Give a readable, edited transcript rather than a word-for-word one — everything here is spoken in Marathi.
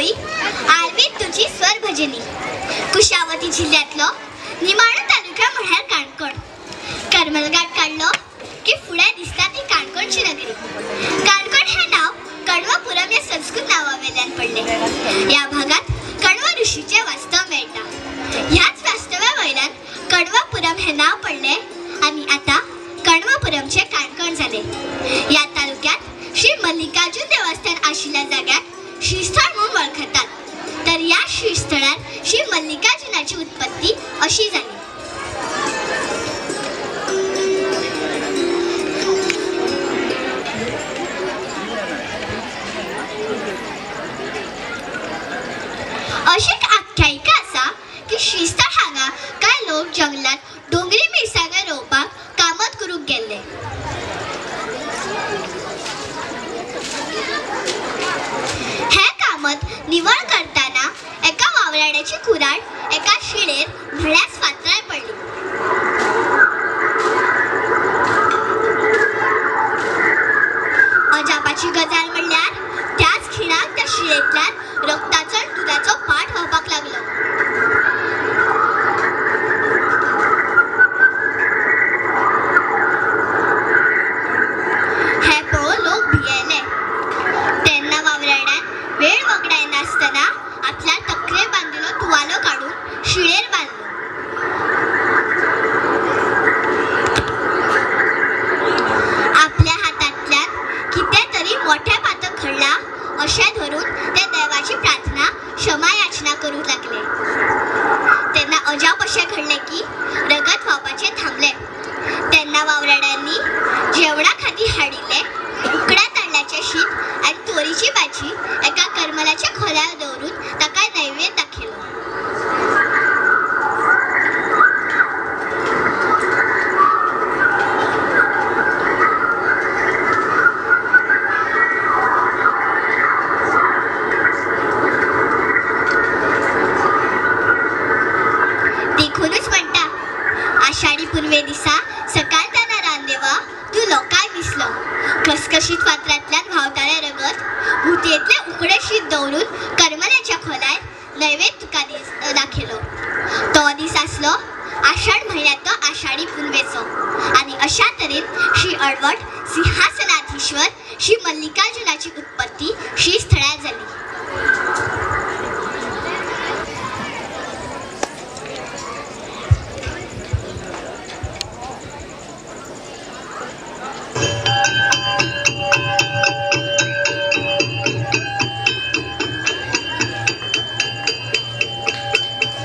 होई आळवी तुझी स्वर भजनी. कुशावती जिल्ह्यातलं निमाण तालुका म्हळ्यार काणकोण. करमलघाट काढलो की फुडें दिसता ती काणकोणची नगरी. काणकोण हे नाव कण्वपुरम या संस्कृत नावावेल्यान पडले. या भागात कण्व ऋषीचे वास्तव मेळटा. ह्याच वास्तव्या वयल्यान कण्वपुरम हे नाव पडले आणि आता कण्वपुरमचे काणकोण झाले. या तालुक्यात श्री मल्लिकार्जुन देवस्थान आशिल्ल्या जाग्याक श्रीस्थळ म्हणून वळखतात. तर या श्रीस्थळात श्री मल्लिकार्जुनाची उत्पत्ती अशी झाली. अशी एक आख्यायिका असा की श्रीस्थळ हांगा कांय लोक जंगलात डोंगरी मिरसांगे रोवपाक कामत करूंक गेल्ले. हे कामत निवळ करताना एका वावराड्याची कुराड एका शिळेर म्हळ्यास फातराय पडली. अजापाची गजाल म्हणल्यार त्याच खिणाक त्या शिळेंतल्यान रक्ताचो आनी दुदाचो पाट व्हावपाक लागलो. हे पळोवन लोक भियेले. तेन्ना वावराड्यान वेळ वगडाय नासतना आपल्या तकलेर बांदिल्लो तुवालो काडून शिळेर बांदलो. आपल्या हातांतल्यान कितें तरी मोठें पातक घडलां अशें धरून ते देवाची प्रार्थना क्षमा याचना करूंक लागले. तेन्ना अजाप अशें घडलें की रगत व्हांवपाचें थांबलें. तेन्ना वावराड्यांनी जेवणा खातीर हाडिल्लें उकड्या तांदळाचें शीत आनी तोरीची भाजी एका करमलाच्या खोल्यार दवरून ताका नैवेद्य दाखयलो. देखूनच म्हणटा आषाढी पुर्वे दिसा सकाळताना रानदेवा तूं लोकांक दिसलो. खसखशीत पात्रांतल्यान व्हांवतालें रगत भुतयेंतले उकडे शीत दवरून करमल्याच्या खोल्यार नैवेद्य तुका दाखयलो. तो दीस आसलो आषाढ म्हयन्याचो आषाढी पुनवेचो. आनी अशा तरेन श्री अडवट सिंहासनाधीश्वर श्री मल्लिकार्जुनाची उत्पत्ती श्री